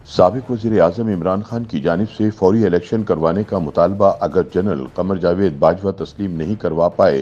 साबिक वज़ीर-ए-आज़म इमरान खान की जानिब से फौरी इलेक्शन करवाने का मुतालबा अगर जनरल कमर जावेद बाजवा तस्लीम नहीं करवा पाए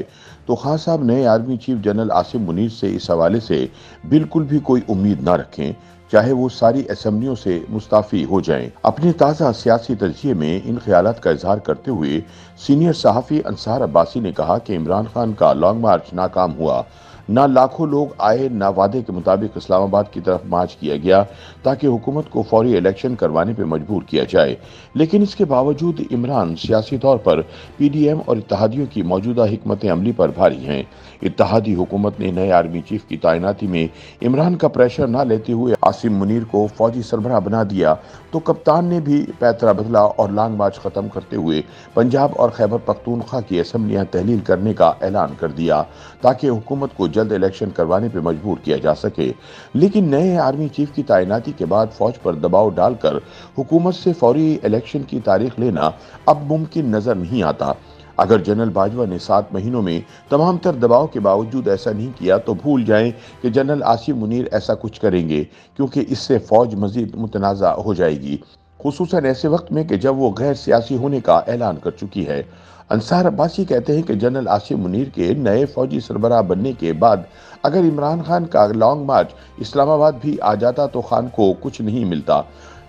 तो खान साहब नए army chief general Asim Munir से इस हवाले से बिल्कुल भी कोई उम्मीद ना रखें, चाहे वो सारी असम्बलियों से मुस्ताफ़ी हो जाएं। अपने ताज़ा सियासी तजज़िये में इन ख्यालात का इजहार करते हुए सीनियर सहाफ़ी अंसार अब्बासी ने कहा कि इमरान खान का लॉन्ग मार्च नाकाम हुआ। ना लाखों लोग आए, ना वादे के मुताबिक इस्लामाबाद की तरफ मार्च किया गया ताकि हुकूमत को फौरी इलेक्शन करवाने पर मजबूर किया जाए। लेकिन इसके बावजूद इमरान सियासी तौर पर PDM और इत्तेहादियों की मौजूदा हिकमत अमली पर भारी हैं। इत्तेहादी हुकूमत ने नए आर्मी चीफ की तैनाती में इमरान का प्रेशर न लेते हुए आसिम मुनीर को फौजी सरबराह बना दिया, तो कप्तान ने भी पैतरा बदला और लॉन्ग मार्च खत्म करते हुए पंजाब और खैबर पख्तूनख्वा की असम्बलियां तहलील करने का ऐलान कर दिया ताकि हुकूमत को जल्द इलेक्शन करवाने पर मजबूर किया जा सके। लेकिन नए आर्मी चीफ की तैनाती के बाद फौज पर दबाव डालकर हुकूमत से फौरी इलेक्शन की तारीख लेना अब मुमकिन नजर नहीं आता। अगर जनरल बाजवा ने 7 महीनों में तमाम तर दबाव के बावजूद ऐसा नहीं किया तो भूल जाएं कि जनरल आसिम मुनीर ऐसा कुछ करेंगे, क्योंकि इससे फौज मजीद मुतनाज़ा हो जाएगी, खुसूसन ऐसे वक्त में कि जब वो गैर सियासी होने का ऐलान कर चुकी है। अंसार अब्बासी कहते हैं कि जनरल आसिम मुनीर के नए फौजी सरबराह बनने के बाद अगर इमरान खान का लॉन्ग मार्च इस्लामाबाद भी आ जाता तो खान को कुछ नहीं मिलता।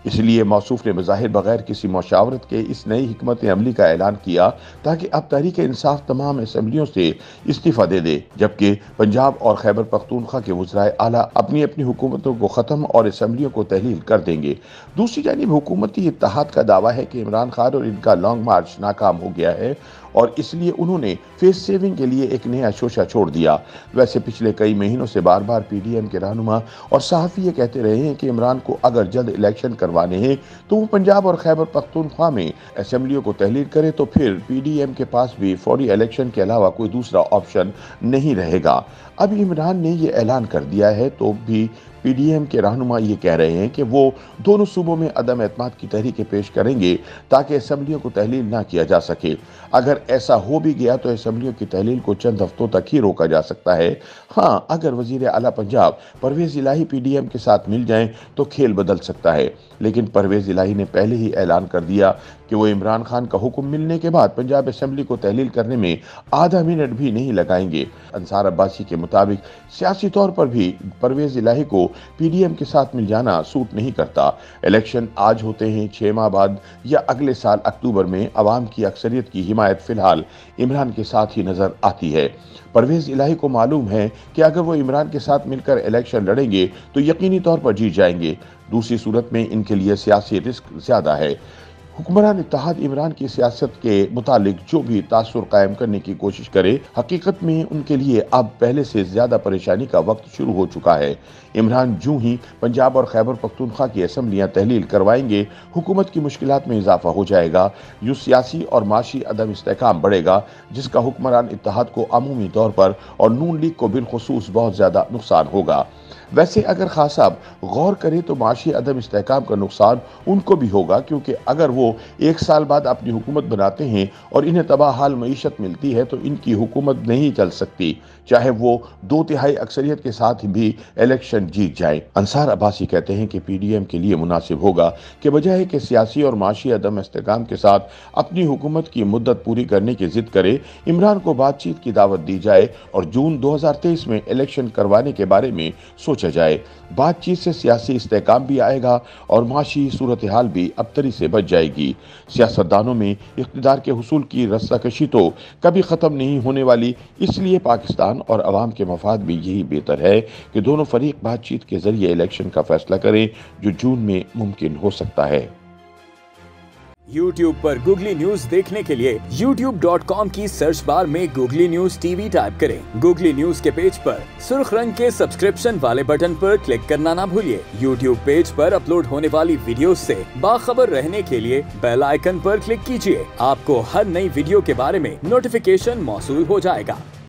इसलिए मौसूफ ने बज़ाहिर बगैर किसी मशावरत के इस नई हिकमत अमली का ऐलान किया ताकि अब तहरीक इंसाफ तमाम असम्बलियों से इस्तीफ़ा दे दे, जबकि पंजाब और खैबर पख्तूनख्वा के वज़राए आला अपनी अपनी हुकूमतों को ख़त्म और असम्बलियों को तहलील कर देंगे। दूसरी जानिब हुकूमती इत्तेहाद का दावा है कि इमरान खान और इनका लॉन्ग मार्च नाकाम हो गया है और इसलिए उन्होंने फेस सेविंग के लिए एक नया शोशा छोड़ दिया। वैसे पिछले कई महीनों से बार बार PDM के रहनुमा और सहाफ़ी ये कहते रहे हैं कि इमरान को अगर जल्द इलेक्शन करवाने हैं तो वो पंजाब और खैबर पख्तूनख्वा में असम्बलियों को तहलील करे, तो फिर PDM के पास भी फौरी इलेक्शन के अलावा कोई दूसरा ऑप्शन नहीं रहेगा। अब इमरान ने यह ऐलान कर दिया है तो भी PDM के रहनुमा ये कह रहे हैं कि वो दोनों सूबों में अदम एतमाद की तहरीकें पेश करेंगे ताकि असम्बलियों को तहलील ना किया जा सके। अगर ऐसा हो भी गया तो असम्बलियों की तहलील को चंद हफ्तों तक ही रोका जा सकता है। हाँ, अगर वज़ीर आला पंजाब परवेज़ इलाही PDM के साथ मिल जाएं तो खेल बदल सकता है, लेकिन परवेज़ इलाही ने पहले ही ऐलान कर दिया कि वो इमरान खान का हुक्म मिलने के बाद पंजाब असम्बली को तहलील करने में आधा मिनट भी नहीं लगाएंगे। अंसार अब्बासी के मुताबिक सियासी तौर पर भी परवेज़ इलाही को PDM के साथ मिल जाना सूट नहीं करता। इलेक्शन आज होते हैं 6 माह बाद या अगले साल अक्टूबर में। अवाम की अक्सरियत की हिमायत फिलहाल इमरान के साथ ही नजर आती है। परवेज़ इलाही को मालूम है कि अगर वो इमरान के साथ मिलकर इलेक्शन लड़ेंगे तो यकीनी तौर पर जीत जाएंगे, दूसरी सूरत में इनके लिए सियासी रिस्क ज्यादा है। हुक्मरान इत्तेहाद इमरान की सियासत के मुतालिक जो भी तासुर कायम करने की कोशिश करे, हकीकत में उनके लिए अब पहले से ज्यादा परेशानी का वक्त शुरू हो चुका है। इमरान जूं ही पंजाब और खैबर पख्तूनख्वा की असम्बलियां तहलील करवाएंगे, हुकूमत की मुश्किलात में इजाफा हो जाएगा, यूं सियासी और माशी अदम इस्तेहकाम बढ़ेगा, जिसका हुक्मरान इत्तेहाद को अमूमी तौर पर और नून लीग को बिलखुसूस बहुत ज्यादा नुकसान होगा। वैसे अगर खान साहब गौर करें तो माशी अदम इस्तेहकाम का नुकसान उनको भी होगा, क्योंकि अगर वो 1 साल बाद अपनी हुकूमत बनाते हैं और इन्हें तबाह हाल मईशत मिलती है तो इनकी हुकूमत नहीं चल सकती, चाहे वो 2/3 अक्सरियत के साथ भी इलेक्शन जीत जाए। अंसार अब्बासी कहते हैं कि PDM के लिए मुनासिब होगा कि बजाय कि सियासी और माशी अदम इस्तेहकाम के साथ अपनी हुकूमत की मुद्दत पूरी करने की जिद करे, इमरान को बातचीत की दावत दी जाए और जून 2023 में इलेक्शन करवाने के बारे में सोचा जाए। बातचीत से सियासी इस्तेहकाम भी आएगा और माशी सूरत हाल भी अबतरी से बच जाएगी। सियासतदानों में इख्तिदार के हुसूल की रस्साकशी तो कभी ख़त्म नहीं होने वाली, इसलिए पाकिस्तान और अवाम के मफाद में यही बेहतर है कि दोनों फरीक बातचीत के जरिए इलेक्शन का फैसला करें, जो जून में मुमकिन हो सकता है। YouTube पर गूगली न्यूज देखने के लिए youtube.com की सर्च बार में गूगली न्यूज TV टाइप करें। गूगली न्यूज के पेज पर सुर्ख रंग के सब्सक्रिप्शन वाले बटन पर क्लिक करना ना भूलिए। YouTube पेज पर अपलोड होने वाली वीडियोस से बाखबर रहने के लिए बेल आइकन पर क्लिक कीजिए। आपको हर नई वीडियो के बारे में नोटिफिकेशन मौसूल हो जाएगा।